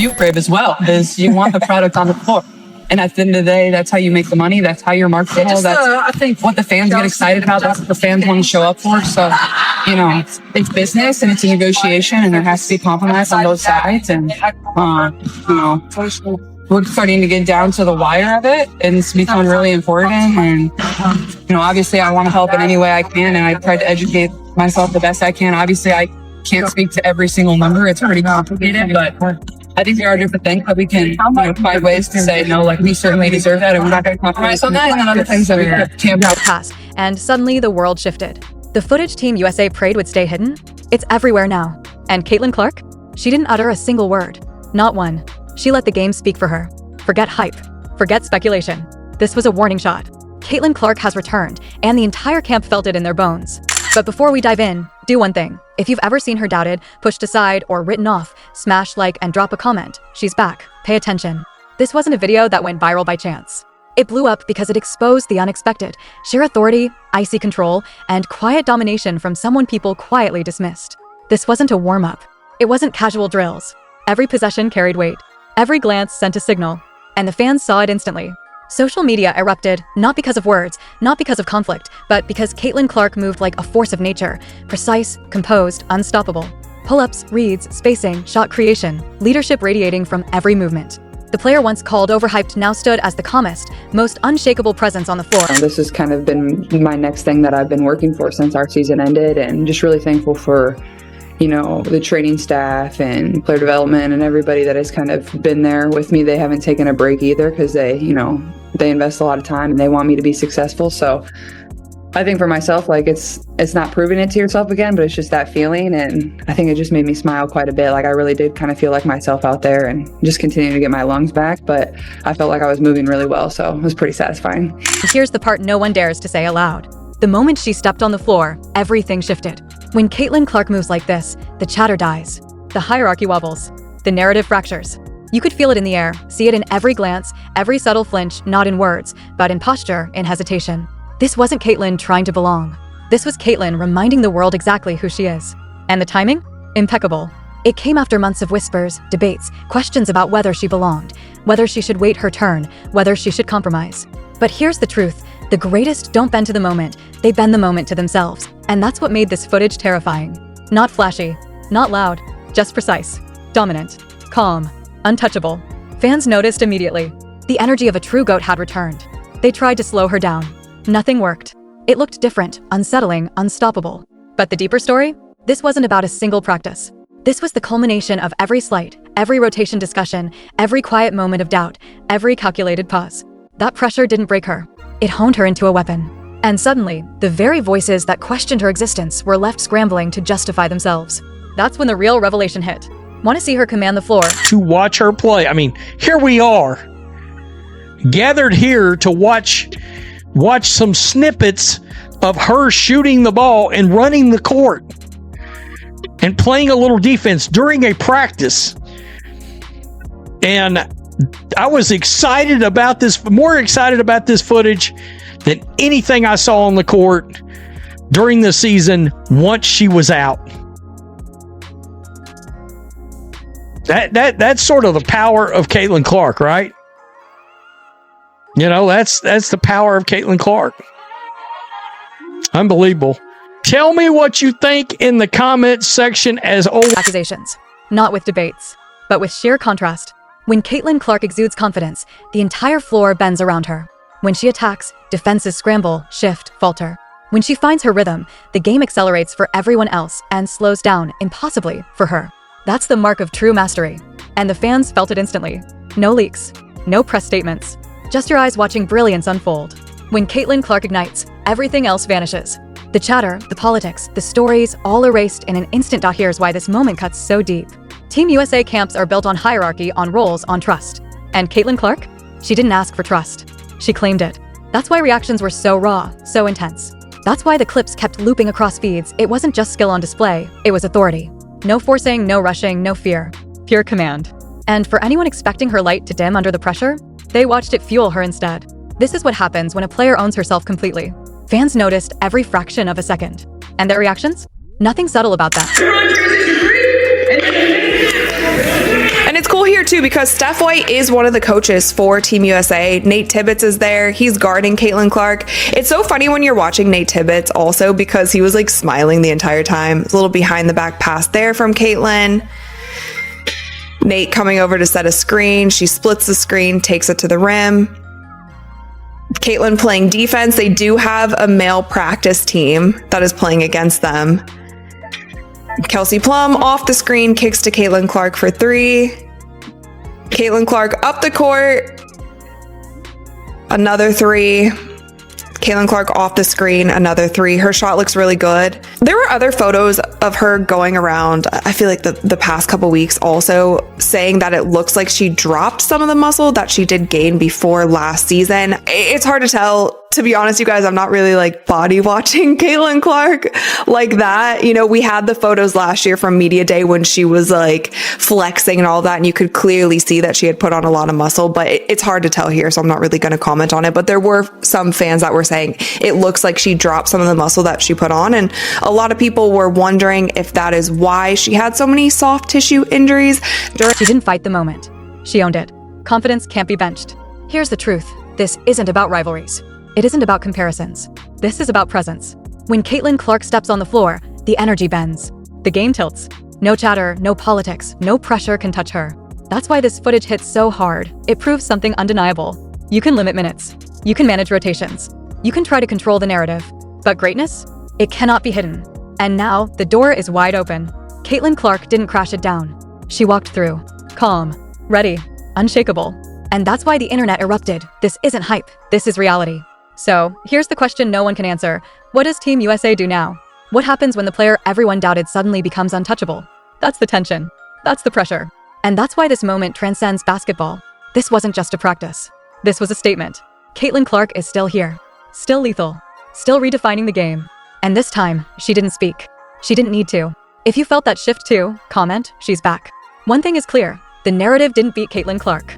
you crave as well, is you want the product on the floor. And at the end of the day, that's how you make the money. That's how you're marketable. That's, I think, what the fans get excited about. That's what the fans want to show up for. So, you know, it's business and it's a negotiation, and there has to be compromise on both sides. And, you know, we're starting to get down to the wire of it, and it's becoming really important. And, you know, obviously I want to help in any way I can, and I try to educate myself the best I can. Obviously, I can't speak to every single number. It's pretty complicated, but I think there are different things that we can find ways to say, no, like, we certainly deserve that and we're not going to compromise on that. And then other things that we can't pass. And suddenly the world shifted. The footage Team USA prayed would stay hidden? It's everywhere now. And Caitlin Clark? She didn't utter a single word. Not one. She let the game speak for her. Forget hype. Forget speculation. This was a warning shot. Caitlin Clark has returned, and the entire camp felt it in their bones. But before we dive in, do one thing. If you've ever seen her doubted, pushed aside, or written off, smash like and drop a comment. She's back. Pay attention. This wasn't a video that went viral by chance. It blew up because it exposed the unexpected, sheer authority, icy control, and quiet domination from someone people quietly dismissed. This wasn't a warm-up. It wasn't casual drills. Every possession carried weight. Every glance sent a signal. And the fans saw it instantly. Social media erupted, not because of words, not because of conflict, but because Caitlin Clark moved like a force of nature, precise, composed, unstoppable. Pull-ups, reads, spacing, shot creation, leadership radiating from every movement. The player once called overhyped now stood as the calmest, most unshakable presence on the floor. This has kind of been my next thing that I've been working for since our season ended, and just really thankful for, you know, the training staff and player development and everybody that has kind of been there with me. They haven't taken a break either, because they, you know, they invest a lot of time and they want me to be successful. So I think for myself, like, it's not proving it to yourself again, but it's just that feeling. And I think it just made me smile quite a bit. Like, I really did kind of feel like myself out there and just continuing to get my lungs back. But I felt like I was moving really well. So it was pretty satisfying. Here's the part no one dares to say aloud. The moment she stepped on the floor, everything shifted. When Caitlin Clark moves like this, the chatter dies. The hierarchy wobbles. The narrative fractures. You could feel it in the air, see it in every glance, every subtle flinch, not in words, but in posture, in hesitation. This wasn't Caitlin trying to belong. This was Caitlin reminding the world exactly who she is. And the timing? Impeccable. It came after months of whispers, debates, questions about whether she belonged, whether she should wait her turn, whether she should compromise. But here's the truth. The greatest don't bend to the moment, they bend the moment to themselves. And that's what made this footage terrifying. Not flashy, not loud, just precise, dominant, calm, untouchable. Fans noticed immediately. The energy of a true GOAT had returned. They tried to slow her down. Nothing worked. It looked different, unsettling, unstoppable. But the deeper story? This wasn't about a single practice. This was the culmination of every slight, every rotation discussion, every quiet moment of doubt, every calculated pause. That pressure didn't break her. It honed her into a weapon. And suddenly, the very voices that questioned her existence were left scrambling to justify themselves. That's when the real revelation hit. Want to see her command the floor? To watch her play. I mean, here we are, gathered here to watch some snippets of her shooting the ball and running the court and playing a little defense during a practice. And I was excited about this, more excited about this footage than anything I saw on the court during the season once she was out. That's sort of the power of Caitlin Clark, right? You know, that's the power of Caitlin Clark. Unbelievable. Tell me what you think in the comments section as always. Accusations, not with debates, but with sheer contrast. When Caitlin Clark exudes confidence, the entire floor bends around her. When she attacks, defenses scramble, shift, falter. When she finds her rhythm, the game accelerates for everyone else and slows down, impossibly, for her. That's the mark of true mastery. And the fans felt it instantly. No leaks, no press statements, just your eyes watching brilliance unfold. When Caitlin Clark ignites, everything else vanishes. The chatter, the politics, the stories, all erased in an instant. Here's why this moment cuts so deep. Team USA camps are built on hierarchy, on roles, on trust. And Caitlin Clark? She didn't ask for trust. She claimed it. That's why reactions were so raw, so intense. That's why the clips kept looping across feeds. It wasn't just skill on display, it was authority. No forcing, no rushing, no fear. Pure command. And for anyone expecting her light to dim under the pressure, they watched it fuel her instead. This is what happens when a player owns herself completely. Fans noticed every fraction of a second. And their reactions? Nothing subtle about that. And it's cool here too because Steph White is one of the coaches for Team USA. Nate Tibbetts is there. He's guarding Caitlin Clark. It's so funny when you're watching Nate Tibbetts also because he was like smiling the entire time. A little behind the back pass there from Caitlin. Nate coming over to set a screen. She splits the screen, takes it to the rim. Caitlin playing defense. They do have a male practice team that is playing against them. Kelsey Plum off the screen, kicks to Caitlin Clark for 3. Caitlin Clark up the court. Another 3. Caitlin Clark off the screen, another 3. Her shot looks really good. There were other photos of her going around, I feel like the past couple weeks also saying that it looks like she dropped some of the muscle that she did gain before last season. It's hard to tell. To be honest, you guys, I'm not really like body watching Caitlin Clark like that. You know, we had the photos last year from Media Day when she was like flexing and all that, and you could clearly see that she had put on a lot of muscle, but it's hard to tell here, so I'm not really going to comment on it. But there were some fans that were saying it looks like she dropped some of the muscle that she put on, and a lot of people were wondering if that is why she had so many soft tissue injuries. She didn't fight the moment. She owned it. Confidence can't be benched. Here's the truth. This isn't about rivalries. It isn't about comparisons. This is about presence. When Caitlin Clark steps on the floor, the energy bends. The game tilts. No chatter, no politics, no pressure can touch her. That's why this footage hits so hard. It proves something undeniable. You can limit minutes. You can manage rotations. You can try to control the narrative. But greatness? It cannot be hidden. And now, the door is wide open. Caitlin Clark didn't crash it down. She walked through. Calm. Ready. Unshakable. And that's why the internet erupted. This isn't hype. This is reality. So, here's the question no one can answer. What does Team USA do now? What happens when the player everyone doubted suddenly becomes untouchable? That's the tension. That's the pressure. And that's why this moment transcends basketball. This wasn't just a practice. This was a statement. Caitlin Clark is still here. Still lethal. Still redefining the game. And this time, she didn't speak. She didn't need to. If you felt that shift too, comment, she's back. One thing is clear. The narrative didn't beat Caitlin Clark.